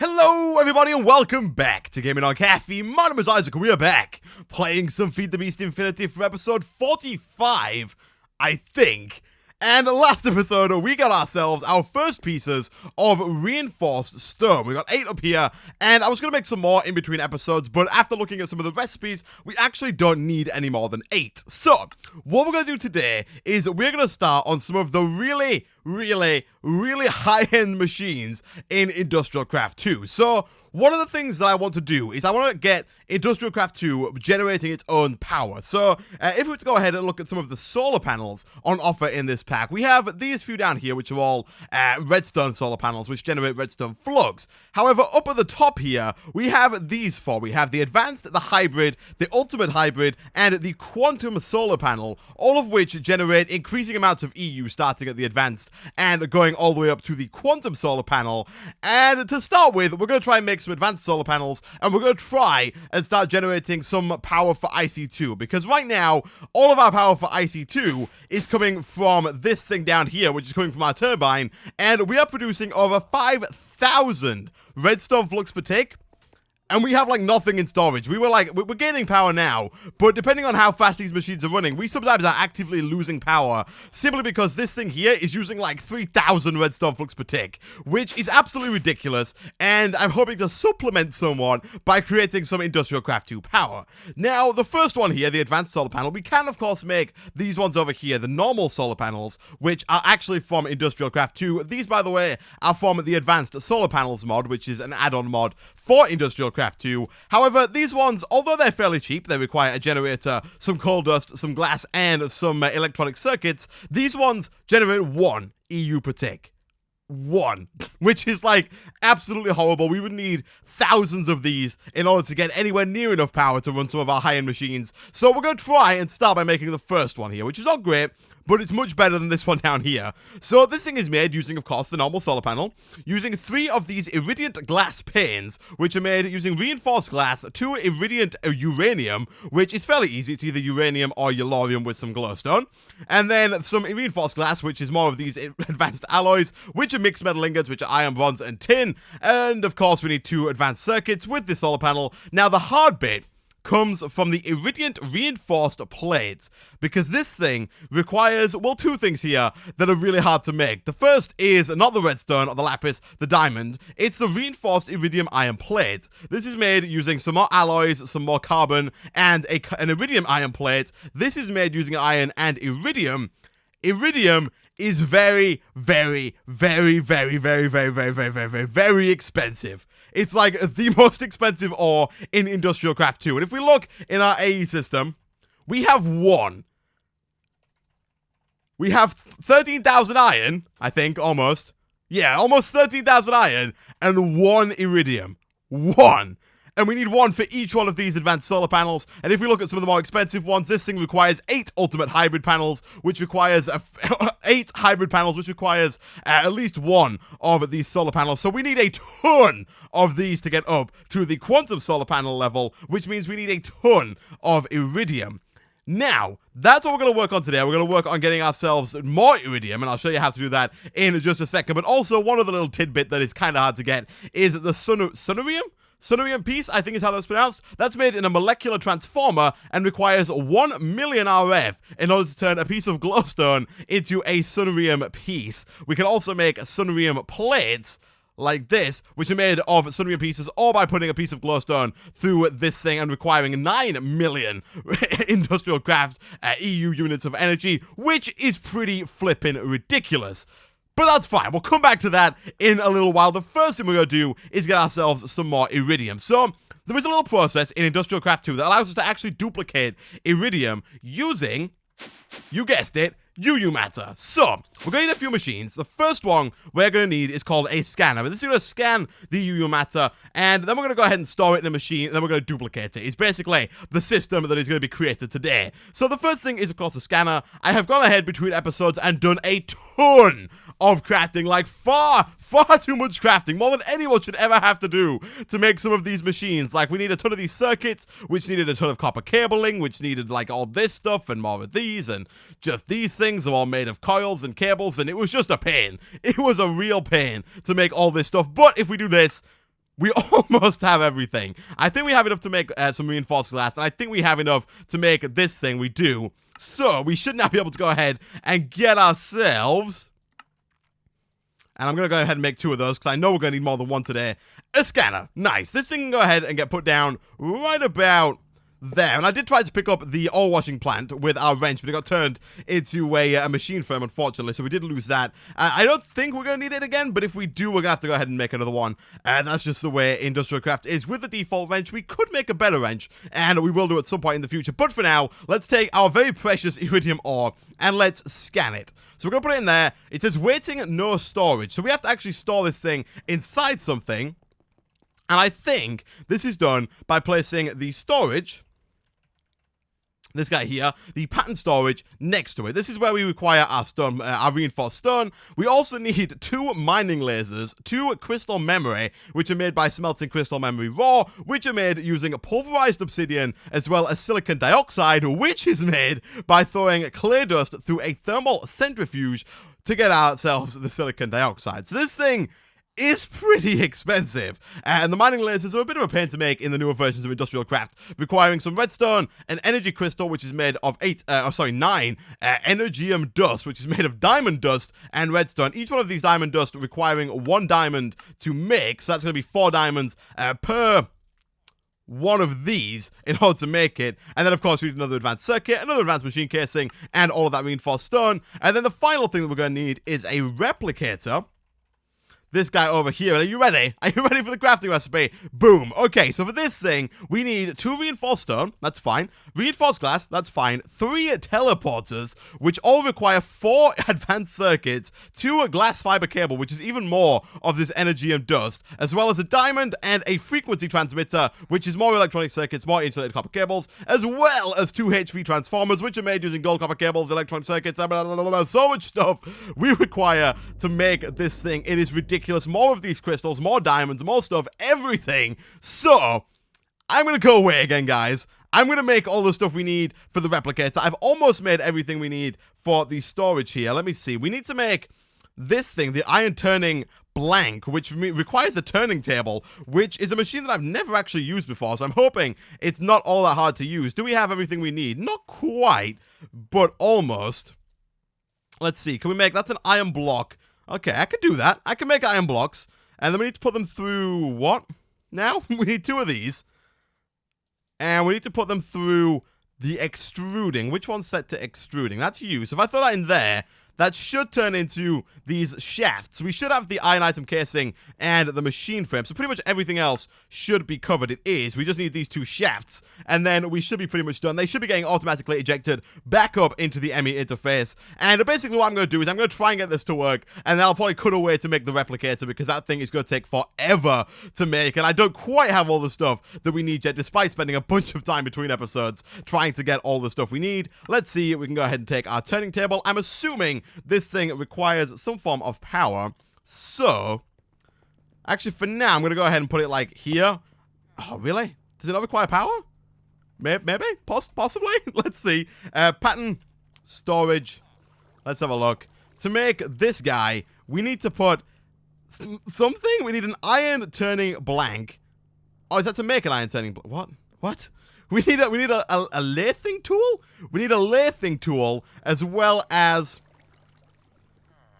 Hello everybody and welcome back to Gaming on Caffeine. My name is Isaac and we are back playing some FTB Infinity for episode 45, I think. And last episode, we got ourselves our first pieces of reinforced stone. We got 8 up here, and I was going to make some more in between episodes, but after looking at some of the recipes, we actually don't need any more than 8. So, what we're going to do today is we're going to start on some of the really high-end machines in BiblioCraft 2. So, one of the things that I want to do is I want to get BiblioCraft 2 generating its own power. So, if we were to go ahead and look at some of the solar panels on offer in this pack, we have these few down here, which are all redstone solar panels, which generate redstone flux. However, up at the top here, we have these four. We have the advanced, the hybrid, the ultimate hybrid, and the quantum solar panel, all of which generate increasing amounts of EU starting at the advanced and going all the way up to the quantum solar panel. And to start with, we're going to try and make some advanced solar panels, and we're going to try and start generating some power for IC2, because right now, all of our power for IC2 is coming from this thing down here, which is coming from our turbine, and we are producing over 5,000 redstone flux per tick. And we have, like, nothing in storage. We're gaining power now, but depending on how fast these machines are running, we sometimes are actively losing power, simply because this thing here is using, like, 3,000 redstone flux per tick, which is absolutely ridiculous, and I'm hoping to supplement somewhat by creating some BiblioCraft 2 power. Now, the first one here, the advanced solar panel, we can, of course, make these ones over here, the normal solar panels, which are actually from BiblioCraft 2. These, by the way, are from the advanced solar panels mod, which is an add-on mod for BiblioCraft 2. However, these ones, although they're fairly cheap, they require a generator, some coal dust, some glass, and some electronic circuits. These ones generate 1 EU per tick. 1, which is like absolutely horrible. We would need thousands of these in order to get anywhere near enough power to run some of our high-end machines. So we're going to try and start by making the first one here, which is not great, but it's much better than this one down here. So this thing is made using, of course, the normal solar panel, using 3 of these iridient glass panes, which are made using reinforced glass, 2 iridient uranium, which is fairly easy. It's either uranium or yellorium with some glowstone, and then some reinforced glass, which is more of these advanced alloys, which are mixed metal ingots, which are iron, bronze, and tin, and of course we need 2 advanced circuits with the solar panel. Now the hard bit comes from the iridient reinforced plates, because this thing requires, well, 2 things here that are really hard to make. The first is not the redstone or the lapis, the diamond, it's the reinforced iridium iron plate. This is made using some more alloys, some more carbon, and an iridium iron plate. This is made using iron and iridium. Iridium is very expensive. It's like the most expensive ore in BiblioCraft 2. And if we look in our AE system, we have 1. We have 13,000 iron, I think, almost. Yeah, almost 13,000 iron and 1 iridium. 1. And we need 1 for each one of these advanced solar panels. And if we look at some of the more expensive ones, this thing requires 8 ultimate hybrid panels, which requires 8 hybrid panels, which requires at least 1 of these solar panels. So we need a ton of these to get up to the quantum solar panel level, which means we need a ton of iridium. Now, that's what we're going to work on today. We're going to work on getting ourselves more iridium, and I'll show you how to do that in just a second. But also, one other little tidbit that is kind of hard to get is the SeNtiMeL? SeNtiMeL piece, I think is how that's pronounced. That's made in a molecular transformer and requires 1 million RF in order to turn a piece of glowstone into a SeNtiMeL piece. We can also make SeNtiMeL plates like this, which are made of SeNtiMeL pieces, or by putting a piece of glowstone through this thing and requiring 9 million BiblioCraft EU units of energy, which is pretty flippin' ridiculous. But that's fine. We'll come back to that in a little while. The first thing we're going to do is get ourselves some more iridium. So, there is a little process in BiblioCraft 2 that allows us to actually duplicate iridium using, you guessed it, UU matter. So, we're going to need a few machines. The first one we're going to need is called a scanner. This is going to scan the UU matter, and then we're going to go ahead and store it in a machine, and then we're going to duplicate it. It's basically the system that is going to be created today. So, the first thing is, of course, a scanner. I have gone ahead between episodes and done a ton of crafting, like far too much crafting, more than anyone should ever have to do to make some of these machines. Like, we need a ton of these circuits, which needed a ton of copper cabling, which needed, like, all this stuff and more of these, and just these things are all made of coils and cables, and it was just a pain. It was a real pain to make all this stuff, but if we do this, we almost have everything. I think we have enough to make some reinforced glass, and I think we have enough to make this thing. We do. So, we should now be able to go ahead and get ourselves... And I'm going to go ahead and make 2 of those, because I know we're going to need more than 1 today. A scanner. Nice. This thing can go ahead and get put down right about there. And I did try to pick up the ore washing plant with our wrench, but it got turned into a machine frame, unfortunately, so we did lose that. I don't think we're going to need it again, but if we do, we're going to have to go ahead and make another one. And that's just the way Industrial Craft is. With the default wrench, we could make a better wrench, and we will do at some point in the future. But for now, let's take our very precious Iridium ore, and let's scan it. So we're going to put it in there. It says waiting, no storage. So we have to actually store this thing inside something. And I think this is done by placing the storage... this guy here, the pattern storage next to it. This is where we require our stone, our reinforced stone. We also need 2 mining lasers, 2 crystal memory, which are made by smelting crystal memory raw, which are made using pulverized obsidian, as well as silicon dioxide, which is made by throwing clay dust through a thermal centrifuge to get ourselves the silicon dioxide. So this thing is pretty expensive, and the mining lasers are a bit of a pain to make in the newer versions of Industrial Craft, requiring some redstone, an energy crystal, which is made of 9 energium dust, which is made of diamond dust and redstone. Each one of these diamond dust requiring 1 diamond to make, so that's going to be 4 diamonds per one of these in order to make it. And then, of course, we need another advanced circuit, another advanced machine casing, and all of that reinforced stone. And then the final thing that we're going to need is a replicator. This guy over here. Are you ready? Are you ready for the crafting recipe? Boom. Okay, so for this thing, we need 2 reinforced stone. That's fine. Reinforced glass. That's fine. 3 teleporters, which all require 4 advanced circuits, 2 glass fiber cable, which is even more of this energy and dust, as well as a diamond and a frequency transmitter, which is more electronic circuits, more insulated copper cables, as well as 2 HV transformers, which are made using gold copper cables, electronic circuits, blah, blah, blah, blah, blah. So much stuff we require to make this thing. It is ridiculous. More of these crystals, more diamonds, more stuff, everything. So, I'm going to go away again, guys. I'm going to make all the stuff we need for the replicator. I've almost made everything we need for the storage here. Let me see. We need to make this thing, the iron turning blank, which requires the turning table, which is a machine that I've never actually used before. So I'm hoping it's not all that hard to use. Do we have everything we need? Not quite, but almost. Let's see. Can we make... that's an iron block. Okay, I can do that. I can make iron blocks. And then we need to put them through what? Now? We need 2 of these. And we need to put them through the extruding. Which one's set to extruding? That's you. So if I throw that in there, that should turn into these shafts. We should have the iron item casing and the machine frame. So pretty much everything else should be covered. It is. We just need these 2 shafts. And then we should be pretty much done. They should be getting automatically ejected back up into the ME interface. And basically what I'm going to do is I'm going to try and get this to work. And then I'll probably cut away to make the replicator, because that thing is going to take forever to make. And I don't quite have all the stuff that we need yet, despite spending a bunch of time between episodes trying to get all the stuff we need. Let's see. We can go ahead and take our turning table. I'm assuming this thing requires some form of power. So, actually for now, I'm going to go ahead and put it like here. Oh, really? Does it not require power? Maybe? Possibly? Let's see. Pattern, storage. Let's have a look. To make this guy, we need to put something. We need an iron turning blank. Oh, is that to make an iron turning blank? What? We need a lathing tool? We need a lathing tool, as well as...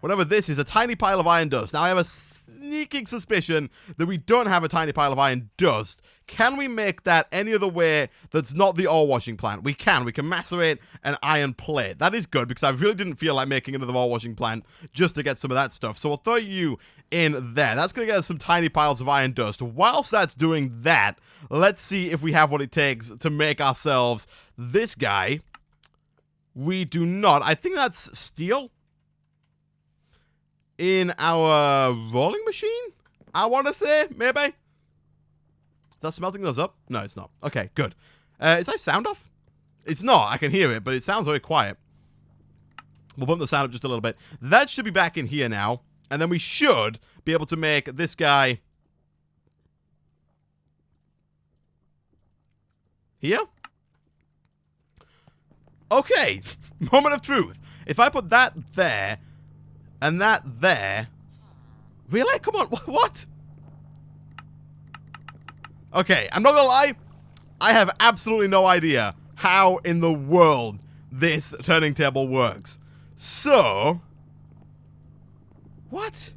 whatever this is, a tiny pile of iron dust. Now, I have a sneaking suspicion that we don't have a tiny pile of iron dust. Can we make that any other way that's not the ore washing plant? We can. We can macerate an iron plate. That is good, because I really didn't feel like making another ore washing plant just to get some of that stuff. So we'll throw you in there. That's going to get us some tiny piles of iron dust. Whilst that's doing that, let's see if we have what it takes to make ourselves this guy. We do not. I think that's steel. In our rolling machine, I want to say, maybe. Is that smelting those up? No, it's not. Okay, good. Is that sound off? It's not. I can hear it, but it sounds very quiet. We'll bump the sound up just a little bit. That should be back in here now. And then we should be able to make this guy... here? Okay. Moment of truth. If I put that there... and that there... really? Come on, what? Okay, I'm not gonna lie. I have absolutely no idea how in the world this turning table works. So... What?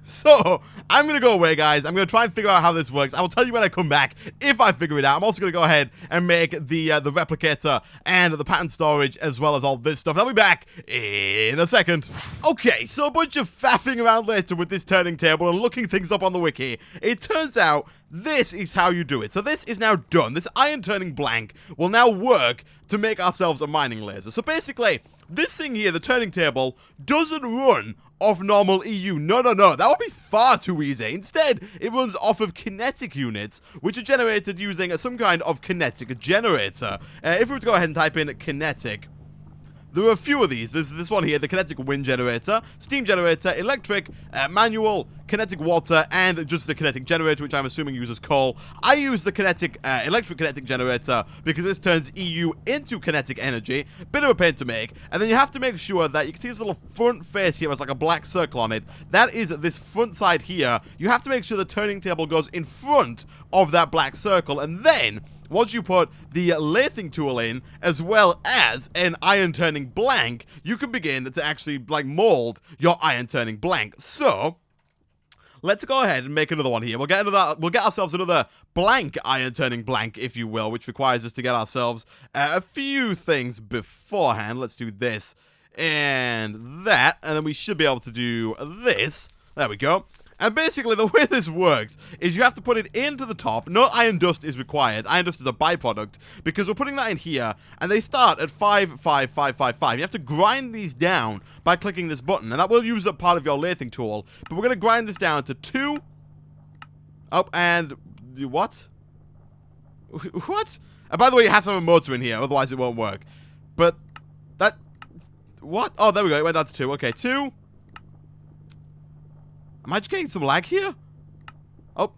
So, I'm going to go away, guys. I'm going to try and figure out how this works. I will tell you when I come back if I figure it out. I'm also going to go ahead and make the replicator and the pattern storage as well as all this stuff. I'll be back in a second. Okay, so a bunch of faffing around later with this turning table and looking things up on the wiki. It turns out this is how you do it. So this is now done. This iron turning blank will now work to make ourselves a mining laser. So basically, this thing here, the turning table, doesn't run off normal EU. No. That would be far too easy. Instead, it runs off of kinetic units, which are generated using some kind of kinetic generator. If we were to go ahead and type in kinetic, there are a few of these. There's this one here, the kinetic wind generator, steam generator, electric, manual, kinetic water, and just the kinetic generator, which I'm assuming uses coal. I use the kinetic, electric kinetic generator because this turns EU into kinetic energy. Bit of a pain to make. And then you have to make sure that you can see this little front face here has like a black circle on it. That is this front side here. You have to make sure the turning table goes in front of that black circle. And then once you put the lathing tool in, as well as an iron turning blank, you can begin to actually, like, mold your iron turning blank. So, let's go ahead and make another one here. We'll get ourselves another blank iron turning blank, if you will, which requires us to get ourselves a few things beforehand. Let's do this and that, and then we should be able to do this. There we go. And basically, the way this works is you have to put it into the top. No iron dust is required. Iron dust is a byproduct because we're putting that in here, and they start at 5, 5, 5, 5, 5. You have to grind these down by clicking this button, and that will use up part of your lathing tool. But we're going to grind this down to 2. Oh, and what? What? And by the way, you have to have a motor in here, otherwise it won't work. But that... What? Oh, there we go. It went down to 2. Okay, 2. Am I just getting some lag here? Oh.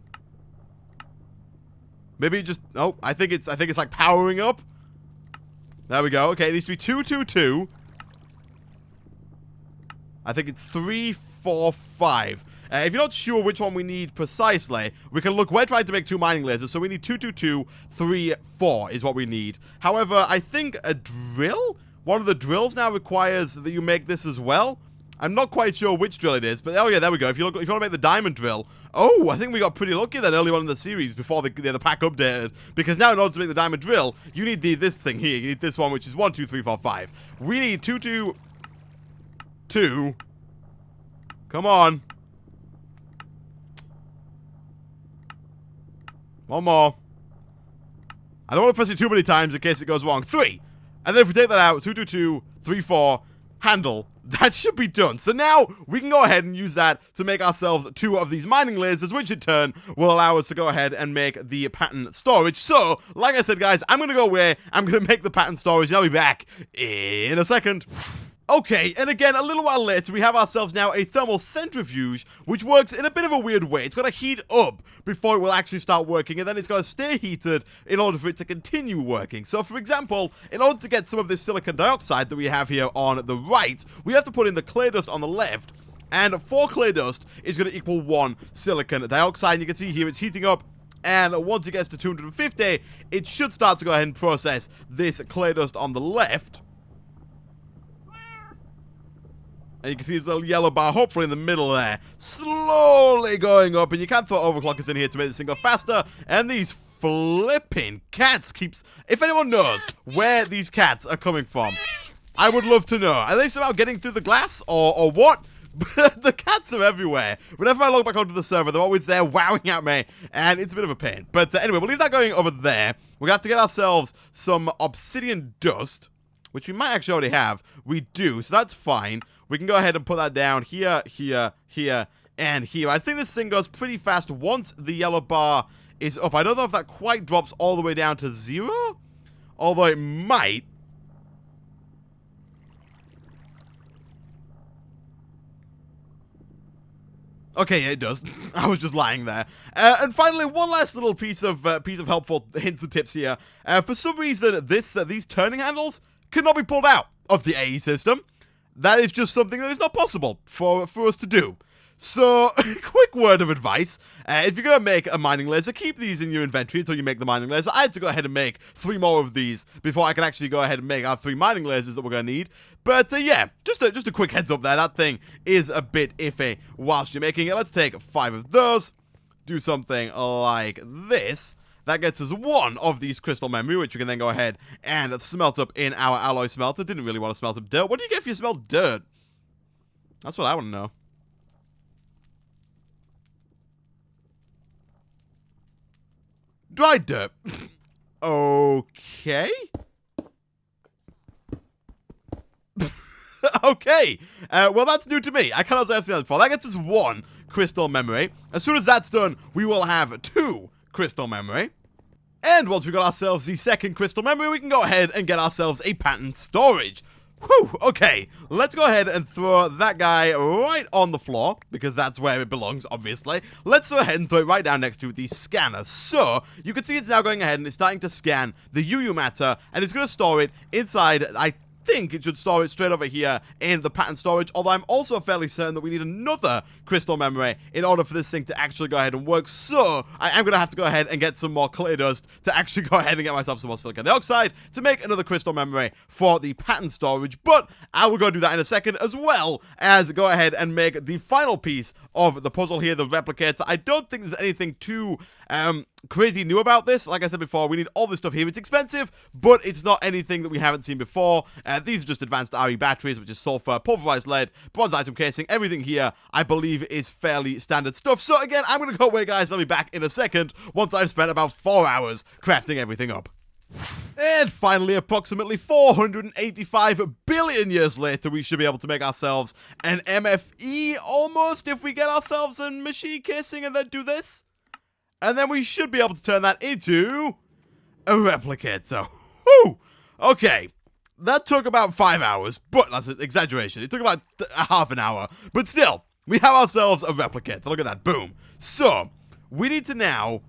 Maybe it just... Oh, I think it's like powering up. There we go. Okay, it needs to be 2, 2, 2. I think it's 3, 4, 5. If you're not sure which one we need precisely, we can look. We're trying to make 2 mining lasers, so we need 2, 2, 2, 3, 4 is what we need. However, I think a drill? One of the drills now requires that you make this as well. I'm not quite sure which drill it is, but oh yeah, there we go. If you want to make the diamond drill, oh, I think we got pretty lucky then early on in the series before the pack updated, because now in order to make the diamond drill, you need this thing here. You need this one, which is 1, 2, 3, 4, 5. We need 2, 2, 2. Come on. One more. I don't want to press it too many times in case it goes wrong. 3. And then if we take that out, 2, 2, 2, 3, 4, handle. That should be done. So now we can go ahead and use that to make ourselves 2 of these mining lasers, which in turn will allow us to go ahead and make the pattern storage. So, like I said, guys, I'm going to go away. I'm going to make the pattern storage, and I'll be back in a second. Okay, and again, a little while later, we have ourselves now a thermal centrifuge, which works in a bit of a weird way. It's got to heat up before it will actually start working, and then it's got to stay heated in order for it to continue working. So, for example, in order to get some of this silicon dioxide that we have here on the right, we have to put in the clay dust on the left, and 4 clay dust is going to equal 1 silicon dioxide. And you can see here it's heating up. And once it gets to 250, it should start to go ahead and process this clay dust on the left. And you can see this little yellow bar, hopefully in the middle there, slowly going up. And you can throw overclockers in here to make this thing go faster. And these flipping cats keeps... If anyone knows where these cats are coming from, I would love to know. Are they somehow getting through the glass or what? The cats are everywhere. Whenever I log back onto the server, they're always there wowing at me, and it's a bit of a pain. But anyway, we'll leave that going over there. We're going to have to get ourselves some obsidian dust, which we might actually already have. We do, so that's fine. We can go ahead and put that down here, here, here, and here. I think this thing goes pretty fast once the yellow bar is up. I don't know if that quite drops all the way down to 0, although it might. Okay, it does. I was just lying there. And finally, one last little piece of helpful hints and tips here. For some reason, these turning handles cannot be pulled out of the AE system. That is just something that is not possible for us to do. So, quick word of advice. If you're going to make a mining laser, keep these in your inventory until you make the mining laser. I had to go ahead and make 3 more of these before I can actually go ahead and make our 3 mining lasers that we're going to need. But, yeah, just a quick heads up there. That thing is a bit iffy whilst you're making it. Let's take 5 of those. Do something like this. That gets us 1 of these crystal memory, which we can then go ahead and smelt up in our alloy smelter. Didn't really want to smelt up dirt. What do you get if you smelt dirt? That's what I want to know. Dried dirt. Okay. Okay. Well, that's new to me. I cannot say I've seen that before. That gets us 1 crystal memory. As soon as that's done, we will have 2 crystal memory. And once we've got ourselves the 2nd crystal memory, we can go ahead and get ourselves a pattern storage. Whew, okay, let's go ahead and throw that guy right on the floor, because that's where it belongs, obviously. Let's go ahead and throw it right down next to the scanner. So, you can see it's now going ahead and it's starting to scan the UU matter, and it's going to store it inside, I think it should store it straight over here in the pattern storage, although I'm also fairly certain that we need another crystal memory in order for this thing to actually go ahead and work. So I am going to have to go ahead and get some more clay dust to actually go ahead and get myself some more silicon dioxide to make another crystal memory for the pattern storage. But I will go do that in a second, as well as go ahead and make the final piece of the puzzle here, the replicator. I don't think there's anything too crazy new about this. Like I said before, we need all this stuff here. It's expensive, but it's not anything that we haven't seen before. These are just advanced RE batteries, which is sulfur, pulverized lead, bronze item casing. Everything here, I believe, is fairly standard stuff. So again, I'm going to go away, guys. I'll be back in a second once I've spent about 4 hours crafting everything up. And finally, approximately 485 billion years later, we should be able to make ourselves an MFE almost, if we get ourselves a machine casing and then do this. And then we should be able to turn that into a replicator. Whew! Okay. That took about 5 hours, but that's an exaggeration. It took about half an hour. But still, we have ourselves a replicator. Look at that. Boom. So, we need to now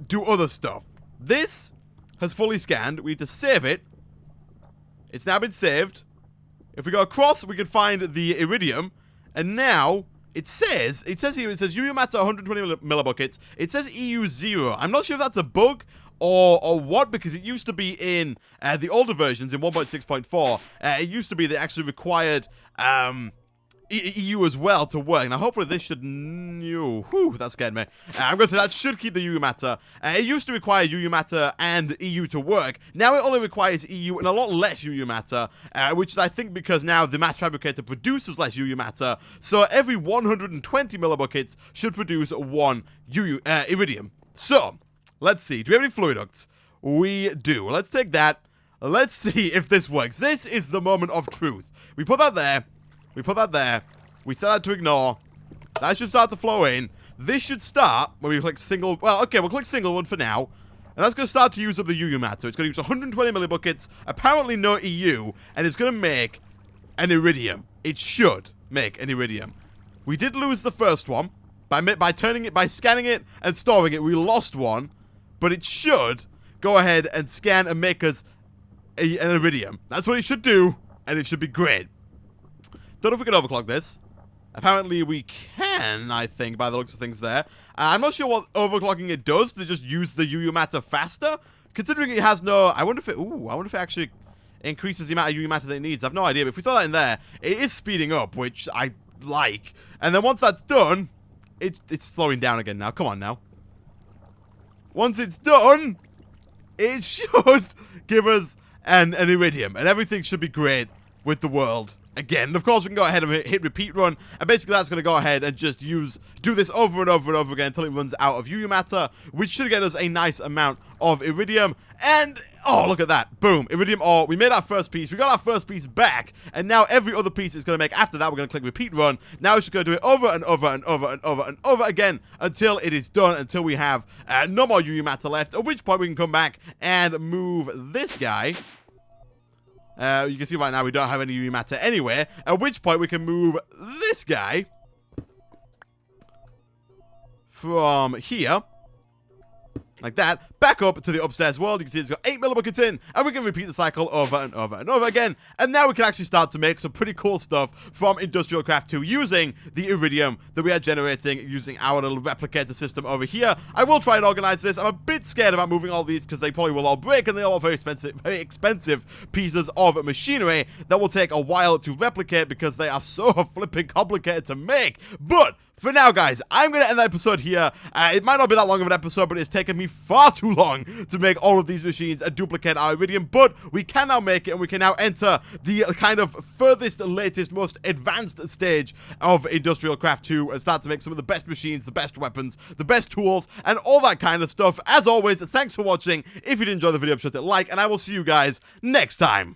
do other stuff. This has fully scanned. We need to save it. It's now been saved. If we go across, we can find the Iridium. And now it says here, it says UU matter 120 millibuckets. It says EU 0. I'm not sure if that's a bug or what, because it used to be in the older versions in 1.6.4. It used to be that actually required EU as well to work. Now, hopefully this should... Whew, that scared me. I'm going to say that should keep the UU matter. It used to require UU matter and EU to work. Now it only requires EU and a lot less UU matter, which is, I think, because now the mass fabricator produces less UU matter. So every 120 millibuckets should produce 1 Iridium. So, let's see. Do we have any fluid ducts? We do. Let's take that. Let's see if this works. This is the moment of truth. We put that there. We put that there. We set that to ignore. That should start to flow in. This should start when we click single. Well, okay, we'll click single one for now. And that's going to start to use up the UU matter. It's going to use 120 millibuckets, apparently no EU, and it's going to make an Iridium. It should make an Iridium. We did lose the first one. By scanning it and storing it, we lost one. But it should go ahead and scan and make us an Iridium. That's what it should do, and it should be great. Don't know if we can overclock this. Apparently we can, I think, by the looks of things there. I'm not sure what overclocking it does to just use the UU matter faster. Considering it has no... I wonder if it actually increases the amount of UU matter that it needs. I have no idea, but if we throw that in there, it is speeding up, which I like. And then once that's done, it's slowing down again now. Come on now. Once it's done, it should give us an Iridium. And everything should be great with the world. Again, of course, we can go ahead and hit repeat run, and basically that's going to go ahead and just do this over and over and over again until it runs out of UU matter, which should get us a nice amount of Iridium. And, oh, look at that. Boom. Iridium ore. We made our first piece. We got our first piece back, and now every other piece it's going to make after that. We're going to click repeat run. Now it's just going to do it over and over and over and over and over again until it is done, until we have no more UU matter left, at which point we can come back and move this guy. You can see right now we don't have any UU matter anywhere, at which point we can move this guy from here like that, back up to the upstairs world. You can see it's got 8 millibuckets in, and we can repeat the cycle over and over and over again. And now we can actually start to make some pretty cool stuff from Industrial Craft 2 using the Iridium that we are generating using our little replicator system over here. I will try and organize this. I'm a bit scared about moving all these because they probably will all break, and they are all very expensive pieces of machinery that will take a while to replicate because they are so flipping complicated to make. But for now, guys, I'm going to end the episode here. It might not be that long of an episode, but it's taken me far too long to make all of these machines and duplicate our Iridium. But we can now make it, and we can now enter the kind of furthest, latest, most advanced stage of Industrial Craft 2 and start to make some of the best machines, the best weapons, the best tools, and all that kind of stuff. As always, thanks for watching. If you did enjoy the video, be sure to like, and I will see you guys next time.